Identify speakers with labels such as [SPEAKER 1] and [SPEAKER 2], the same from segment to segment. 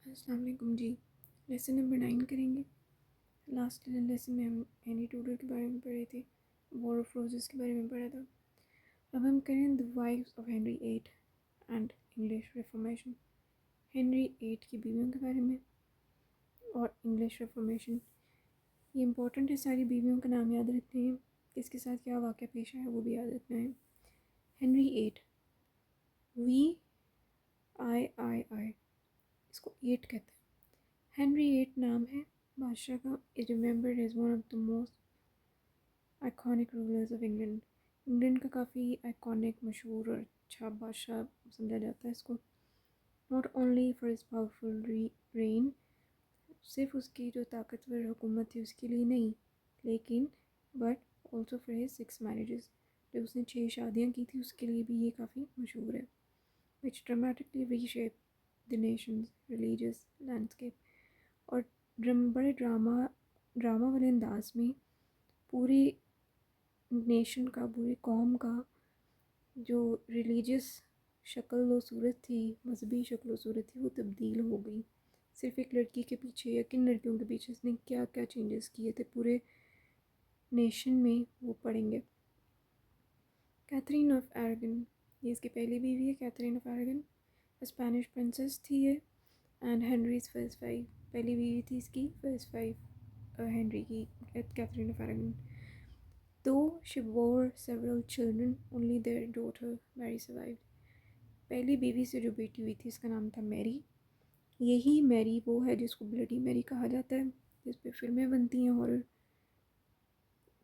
[SPEAKER 1] अस्सलाम वालेकुम जी। Lesson number 9 करेंगे। लास्ट लेसन में हम हेनरी टूडर के बारे में पढ़े थे, वॉर ऑफ रोजेस के बारे में पढ़ा था। अब हम करें the wives of Henry eight and English Reformation, Henry eight की बीवियों के बारे में और इंग्लिश रिफॉर्मेशन। ये इंपॉर्टेंट है, सारी बीवियों का नाम याद रखते हैं, किसके साथ क्या वाक़या पेश आया वो भी याद रखना है। हेनरी एट, VIII, इसको एट कहते हैं। हेनरी एट नाम है बादशाह का, is remembered as one of the most iconic rulers of England. England का काफ़ी आइकॉनिक, मशहूर और अच्छा बादशाह समझा जाता है इसको। Not only for his powerful rain, सिर्फ उसकी जो ताकतवर हुकूमत थी उसके लिए नहीं, लेकिन but also for his 6 marriages, जो उसने 6 शादियाँ की थी उसके लिए भी ये काफ़ी मशहूर है। Which dramatically reshape the nation's religious landscape, और बड़े ड्रामा वाले अंदाज में पूरी नेशन का, पूरी कौम का जो रिलीजियस शक्ल व सूरत थी, मजहबी शक्ल व सूरत थी, वो तब्दील हो गई। सिर्फ एक लड़की के पीछे या किन लड़कियों के पीछे इसने क्या क्या चेंजेस किए थे पूरे नेशन में, वो पढ़ेंगे। कैथरीन ऑफ एरागन, ये इसकी पहली बीवी है। कैथरीन ऑफ एरागन स्पेनिश प्रिंसेस थी ये, एंड हेनरीज फर्स्ट वाइफ, पहली बीवी थी इसकी, फर्स्ट वाइफ हेनरी की, Catherine of Aragon. Though she bore several children, only their daughter Mary survived. पहली बीवी से जो बेटी हुई थी इसका नाम था मैरी। यही मैरी वो है जिसको ब्लडी मैरी कहा जाता है, जिस पे फिल्में बनती हैं हॉरर।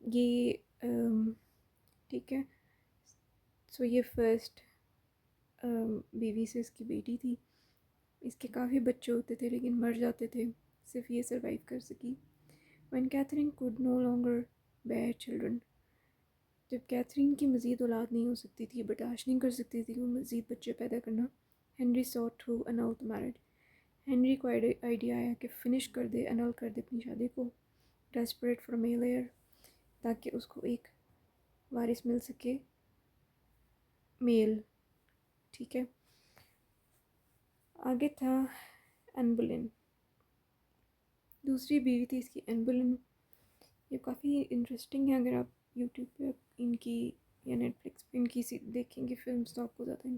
[SPEAKER 1] ये ठीक है। सो ये फर्स्ट बीवी से इसकी बेटी थी। इसके काफ़ी बच्चे होते थे लेकिन मर जाते थे, सिर्फ ये सरवाइव कर सकी। When Catherine could no longer bear children, जब कैथरीन की मज़ीद औलाद नहीं हो सकती थी, बर्दाश्त नहीं कर सकती थी वो मज़ीद बच्चे पैदा करना, Henry sought to annul the marriage, Henry को आइडिया आया कि फ़िनिश कर दे, अनल कर दे अपनी शादी को। डेस्परेट फॉर मेल हेयर, ताकि उसको एक वारिस मिल सके, मेल। ठीक है। आगे था एन बुलेन, दूसरी बीवी थी इसकी एन बुलेन। ये काफ़ी इंटरेस्टिंग है, अगर आप यूट्यूब पे इनकी या नेटफ्लिक्स पे इनकी देखेंगे फिल्म्स तो आपको ज़्यादा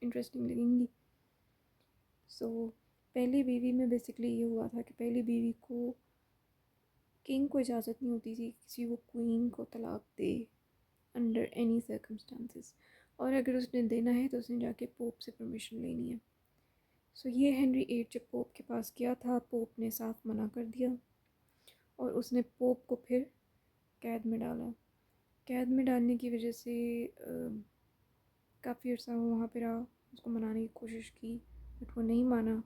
[SPEAKER 1] इंटरेस्टिंग लगेंगी। सो पहली बीवी में बेसिकली ये हुआ था कि पहली बीवी को किंग को इजाज़त नहीं होती थी किसी वो क्वीन को तलाक दे अंडर एनी सर्कमस्टांसिस, और अगर उसने देना है तो उसने जाके पोप से परमिशन लेनी है। सो ये हेनरी एट जब पोप के पास गया था, पोप ने साफ मना कर दिया और उसने पोप को फिर कैद में डाला। कैद में डालने की वजह से काफ़ी अर्सा वो वहाँ पर रहा, उसको मनाने की कोशिश की बट वो नहीं माना,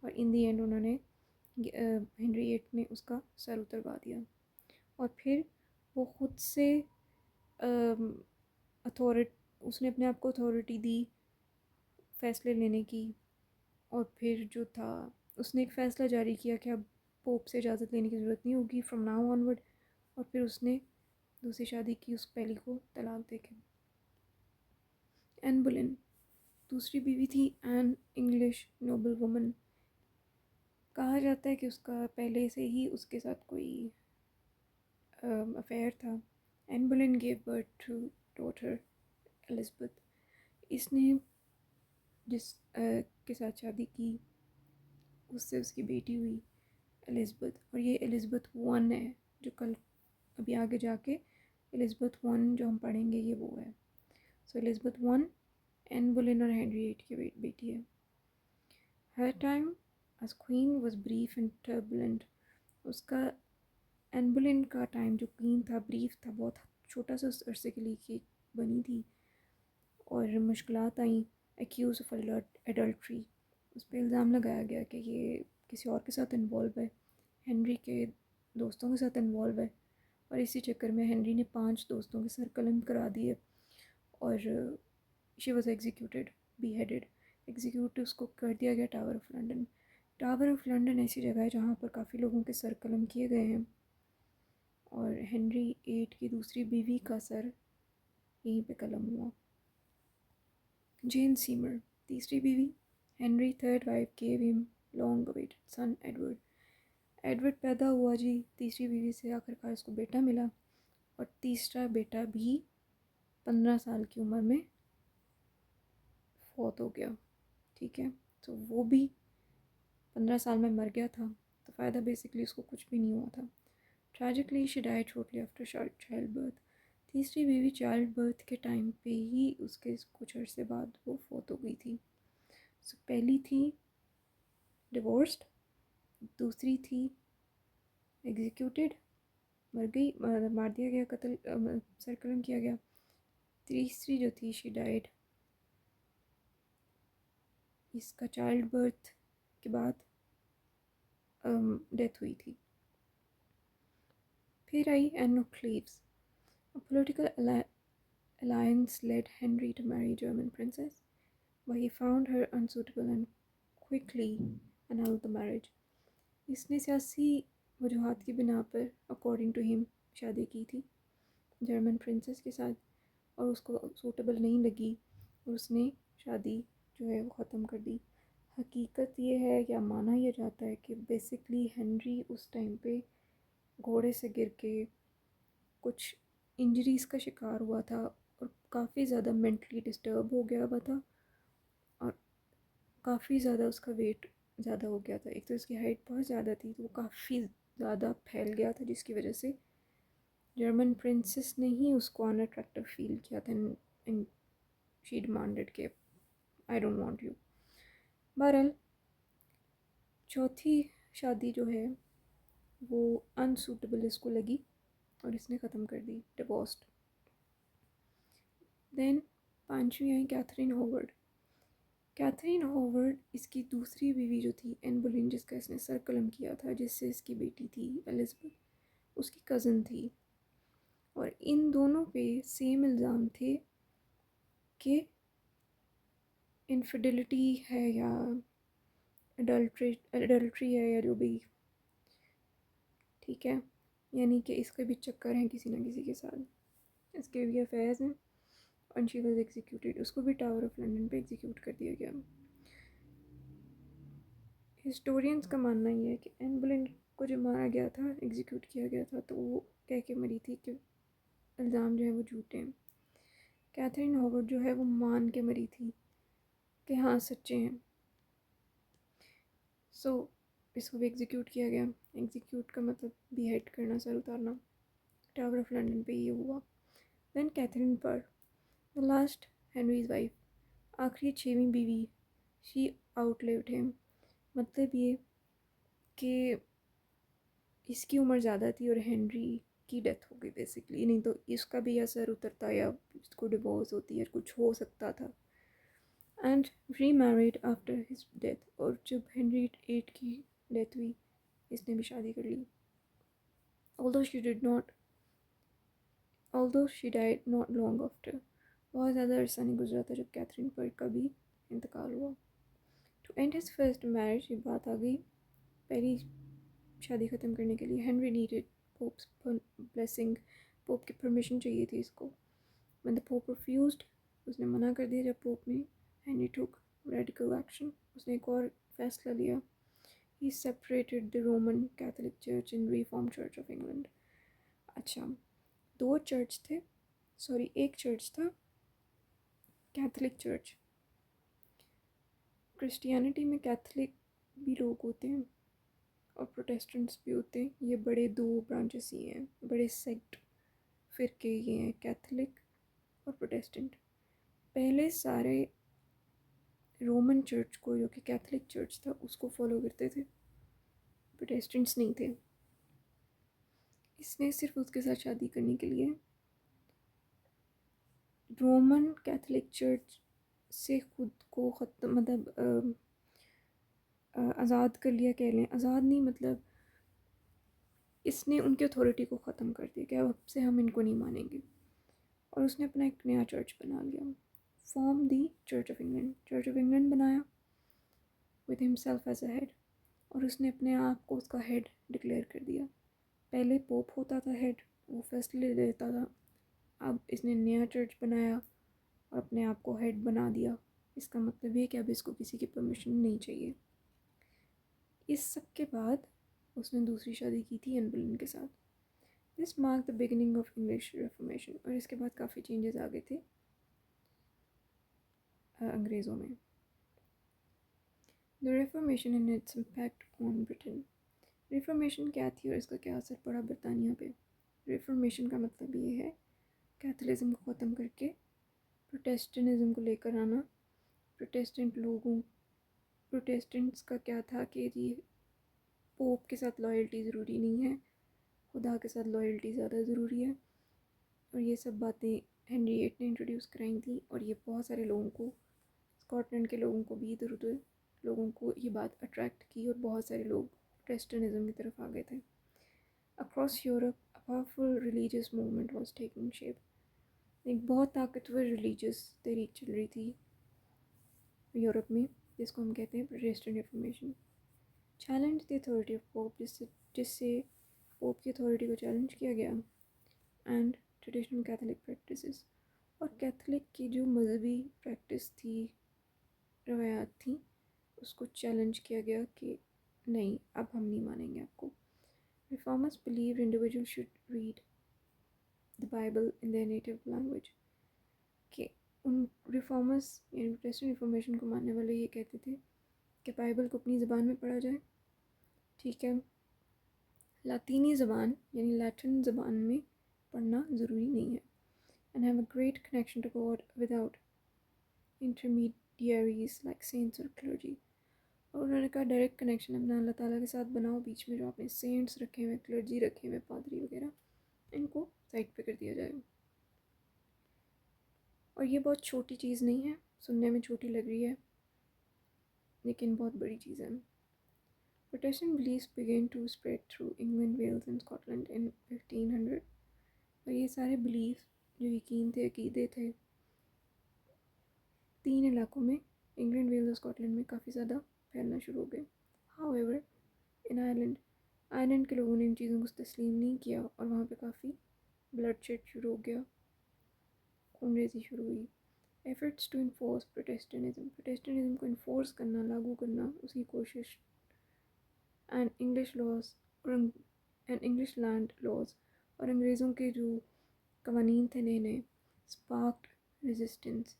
[SPEAKER 1] और इन दी एंड उन्होंने हेनरी एट ने उसका सर उतरवा दिया। और फिर वो ख़ुद से उसने अपने आप को अथॉरिटी दी फ़ैसले लेने की, और फिर जो था उसने एक फ़ैसला जारी किया कि अब पोप से इजाज़त लेने की ज़रूरत नहीं होगी फ्रॉम नाउ ऑनवर्ड, और फिर उसने दूसरी शादी की उस पहली को तलाक देके। एन बुलेन दूसरी बीवी थी, एन इंग्लिश नोबल वुमन। कहा जाता है कि उसका पहले से ही उसके साथ कोई अफेयर था। Anne Boleyn gave birth to daughter Elizabeth, इसने जिस के साथ शादी की उससे उसकी बेटी हुई एलिज़ाबेथ, और ये एलिज़ाबेथ वन है जो कल अभी आगे जाके एलिज़ाबेथ वन जो हम पढ़ेंगे ये वो है। So Elizabeth one Anne Boleyn और हेनरी एट की बेटी है। Her time as queen was brief and turbulent, उसका एन बुलेन का टाइम जो क्वीन था ब्रीफ था, बहुत छोटा सा उस अरसे के लिए कि बनी थी, और मुश्किलात आई। एक्यूज ऑफ एडल्ट्री, उस पर इल्ज़ाम लगाया गया कि ये किसी और के साथ इन्वॉल्व है, हेनरी के दोस्तों के साथ इन्वॉल्व है, और इसी चक्कर में हेनरी ने 5 दोस्तों के सर कलम करा दिए और she was executed, be headed. Execute उसको कर दिया गया tower of London. Tower of London ऐसी जगह है जहाँ पर काफ़ी लोगों के सर कलम किए गए हैं, और हेनरी एट की दूसरी बीवी का सर यहीं पे कलम हुआ। जेन सीमर तीसरी बीवी, Henry third wife gave him long awaited son Edward. Edward पैदा हुआ जी, तीसरी बीवी से आखिरकार उसको बेटा मिला, और तीसरा बेटा भी 15 साल की उम्र में फौत हो गया। ठीक है, तो वो भी 15 साल में मर गया था, तो फ़ायदा बेसिकली उसको कुछ भी नहीं हुआ था। Tragically she died shortly after child birth. तीसरी बीवी चाइल्ड बर्थ के टाइम पे ही उसके कुछ अर्से बाद वो फौत हो गई थी। सो पहली थी डिवोर्स्ड, दूसरी थी एग्जीक्यूटेड, मर गई, मार दिया गया, कत्ल सरकलम किया गया। तीसरी जो थी शी डाइड, इसका चाइल्ड बर्थ के बाद डेथ हुई थी। फिर आई Anne of Cleves. A political alliance led Henry to marry German princess, but he found her unsuitable and quickly annulled the marriage. इसने सियासी वजूहात की बिना पर अकॉर्डिंग टू हिम शादी की थी जर्मन प्रिंसेस के साथ, और उसको सूटेबल नहीं लगी और उसने शादी जो है वो ख़त्म कर दी। हकीकत ये है, या माना यह जाता है कि बेसिकली हेनरी उस टाइम पे घोड़े से गिर के कुछ इंजरीज़ का शिकार हुआ था और काफ़ी ज़्यादा मेंटली डिस्टर्ब हो गया हुआ था, और काफ़ी ज़्यादा उसका वेट ज़्यादा हो गया था। एक तो उसकी हाइट बहुत ज़्यादा थी, तो वो काफ़ी ज़्यादा फैल गया था, जिसकी वजह से जर्मन प्रिंसेस ने ही उसको अनअट्रैक्टिव फील किया था, एंड शी डिमांडेड के आई डोंट वांट यू। बहरहाल चौथी शादी जो है वो अनसूटेबल इसको लगी और इसने ख़त्म कर दी, डिवोर्स्ड। देन पांचवी आई कैथरीन होवर्ड। कैथरीन होवर्ड इसकी दूसरी बीवी जो थी, एन बोलेन, जिसका इसने सर कलम किया था, जिससे इसकी बेटी थी एलिज़ाबेथ, उसकी कज़न थी, और इन दोनों पे सेम इल्ज़ाम थे कि इनफिडिलिटी है या अडल्ट्री है या जो भी, ठीक है, यानी कि इसके भी चक्कर हैं किसी ना किसी के साथ, इसके भी अफेयर्स हैं। एंड शी वाज एग्जीक्यूटेड, उसको भी टावर ऑफ लंदन पे एग्जीक्यूट कर दिया गया। हिस्टोरियंस का मानना ये है कि एन बोलेन को जब मारा गया था, एग्जीक्यूट किया गया था, तो वो कह के मरी थी कि इल्ज़ाम जो है वो झूठे हैं। कैथरीन होवर्ड जो है वो मान के मरी थी कि हाँ सच्चे हैं। सो इसको भी एग्जीक्यूट किया गया। एग्जीक्यूट का मतलब बीहेड करना, सर उतारना। टावर ऑफ लंदन पे ये हुआ। दैन कैथरीन पर द लास्ट हेनरीज वाइफ, आखिरी छवीं बीवी, शी आउटलिव्ड हिम। मतलब ये कि इसकी उम्र ज़्यादा थी और हेनरी की डेथ हो गई बेसिकली, नहीं तो इसका भी असर उतरता या इसको डिवोर्स होती है, कुछ हो सकता था। And re married after his death, और जब हेनरी 8 की डेथ हुई इसने भी शादी कर ली। Although she died not long after, बहुत ज़्यादा अरसा नहीं गुजरा था जब कैथरीन पर का भी इंतकाल हुआ। To end his first marriage, ये बात आ गई पहली शादी ख़त्म करने के लिए। Henry needed pops blessing, pope की परमिशन चाहिए थी इसको। व्हेन द पोप रिफ्यूज्ड, उसने मना कर दिया जब पोप ने, हेनरी टुक रेडिकल एक्शन, उसने एक और फैसला लिया। ही separated the Roman Catholic church in reform church of England. अच्छा, दो चर्च थे, सॉरी एक चर्च था कैथोलिक चर्च। क्रिश्चियनिटी में कैथोलिक भी लोग होते हैं और प्रोटेस्टेंट्स भी होते हैं, ये बड़े दो ब्रांचेस ही हैं, बड़े सेक्ट फ़िरके ये हैं, कैथोलिक और प्रोटेस्टेंट। पहले सारे रोमन चर्च को, जो कि कैथोलिक चर्च था, उसको फॉलो करते थे, प्रोटेस्टेंट्स नहीं थे। इसने सिर्फ उसके साथ शादी करने के लिए रोमन कैथोलिक चर्च से खुद को ख़त्म, मतलब आज़ाद कर लिया कह लें, आज़ाद नहीं, मतलब इसने उनकी अथॉरिटी को ख़त्म कर दिया कि अब से हम इनको नहीं मानेंगे, और उसने अपना एक नया चर्च बना लिया। Form the Church of England, Church of England बनाया with himself as a head, और उसने अपने आप को उसका हेड डिक्लेयर कर दिया। पहले पोप होता था हेड, वो फैसले लेता था, अब इसने नया चर्च बनाया और अपने आप को हेड बना दिया। इसका मतलब ये कि अब इसको किसी की परमिशन नहीं चाहिए। इस सब के बाद उसने दूसरी शादी की थी एन बुलेन के साथ। This mark the beginning of English reformation, और इसके बाद काफ़ी चेंजेस आ गए थे अंग्रेज़ों में। The reformation and its impact on Britain. Reformation क्या थी और इसका क्या असर पड़ा बरतानिया पे। रिफॉर्मेशन का मतलब ये है कैथोलिज्म को ख़त्म करके प्रोटेस्टेंटिज्म को लेकर आना। प्रोटेस्टेंट्स का क्या था कि जी पोप के साथ लॉयल्टी ज़रूरी नहीं है, खुदा के साथ लॉयल्टी ज़्यादा ज़रूरी है। और ये सब बातें हेनरी VIII ने इंट्रोड्यूस कराई थी, और ये बहुत सारे लोगों को, स्कॉटलैंड के लोगों को भी, इधर उधर लोगों को ये बात अट्रैक्ट की और बहुत सारे लोग प्रोटेस्टेंटिज्म की तरफ आ गए थे। Across Europe a powerful religious movement was taking shape. एक बहुत ताकतवर रिलीजियस तहरीक चल रही थी यूरोप में, जिसको हम कहते हैं Protestant reformation. Challenge the authority of pope, जिससे पोप की अथॉरिटी को चैलेंज किया गया। एंड ट्रेडिशनल कैथोलिक प्रैक्टिसेस, और कैथोलिक की जो मजहबी प्रैक्टिस थी, रवायात थी, उसको चैलेंज किया गया कि नहीं, अब हम नहीं मानेंगे आपको। Reformers believe individual should read the Bible in their native language. कि उन रिफॉर्मर्स यानी प्रोटेस्टेंट रिफॉर्मेशन को मानने वाले ये कहते थे कि बाइबल को अपनी ज़बान में पढ़ा जाए, ठीक है, लातीनी ज़बान यानी लैटिन ज़बान में पढ़ना ज़रूरी नहीं है। And have a great connection to God without intermediaries like saints और क्लर्जी। और उन्होंने कहा डायरेक्ट कनेक्शन अपना अल्लाह ताला के साथ बनाओ, बीच में जो आपने सेंट्स रखे हुए, क्लर्जी रखे हुए, पादरी वगैरह, इनको साइड पे कर दिया जाए। और ये बहुत छोटी चीज़ नहीं है, सुनने में छोटी लग रही है लेकिन बहुत बड़ी चीज़ है। Protestant beliefs began to spread through England, Wales and Scotland in 1500। और ये सारे बिलीफ जो यकीन थे, अकीदे थे, 3 इलाकों में, इंग्लैंड, वेल्स और स्कॉटलैंड में काफ़ी ज़्यादा फैलना शुरू हो गए। हाउएवर इन आयरलैंड के लोगों ने इन चीज़ों को तस्लीम नहीं किया और वहाँ पे काफ़ी ब्लडशेड शुरू हो गया, खूनरेज़ी शुरू हुई। एफर्ट्स टू इन्फोर्स प्रोटेस्टेंटिज्म को इन्फोर्स करना, लागू करना, उसकी कोशिश। And English laws and English land laws, और अंग्रेज़ों के जो कवानीन थे नए नए, स्पार्क्ड रेजिस्टेंस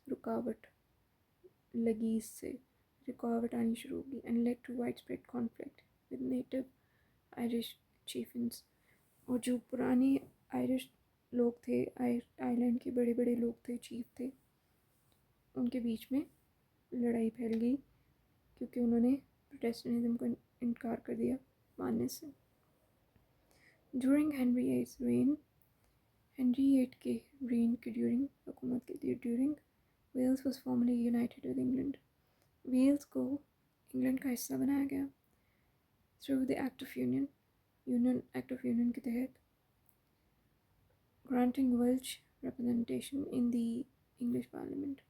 [SPEAKER 1] रुकावट लगी, इससे रुकावट आनी शुरू होगी। And led to wide spread conflict with native Irish chiefs, और जो पुराने आयरिश लोग थे, आयरलैंड के बड़े बड़े लोग थे, चीफ थे, उनके बीच में लड़ाई फैल गई क्योंकि उन्होंने प्रोटेस्टेंटिज्म को इनकार कर दिया मानने से। ड्यूरिंग हेनरी VIII के रेन के हुकूमत के during Wales was formally united with England. Wales को इंग्लैंड का हिस्सा बनाया गया through the Act of Union के तहत, granting Welsh representation in the English parliament.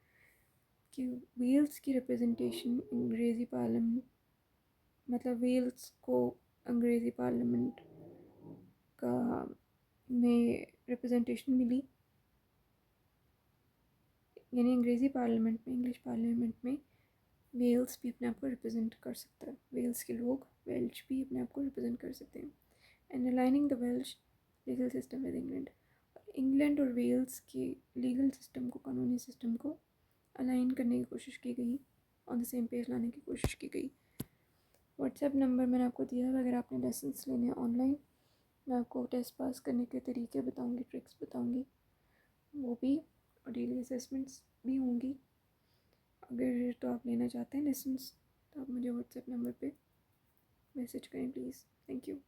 [SPEAKER 1] कि वेल्स की रिप्रेजेंटेशन अंग्रेज़ी पार्लियामेंट, मतलब वेल्स को अंग्रेज़ी पार्लियामेंट का में रिप्रेजेंटेशन मिली, यानी अंग्रेज़ी पार्लियामेंट में, इंग्लिश पार्लियामेंट में वेल्स भी अपने आप को रिप्रेजेंट कर सकता है, वेल्स के लोग, वेल्श भी अपने आप को रिप्रेजेंट कर सकते हैं। And aligning the Welsh legal system with England और वेल्स के लीगल सिस्टम को, कानूनी सिस्टम को अलाइन करने की कोशिश की गई, ऑन द सेम पेज लाने की कोशिश की गई। व्हाट्सएप नंबर मैंने आपको दिया है, अगर आपने लेसन्स लेने हैं ऑनलाइन, मैं आपको टेस्ट पास करने के तरीके बताऊंगी, ट्रिक्स बताऊंगी, वो भी, और डेली असेसमेंट्स भी होंगी। अगर तो आप लेना चाहते हैं लेसन्स तो आप मुझे व्हाट्सएप नंबर पे मैसेज करें प्लीज़। Thank you.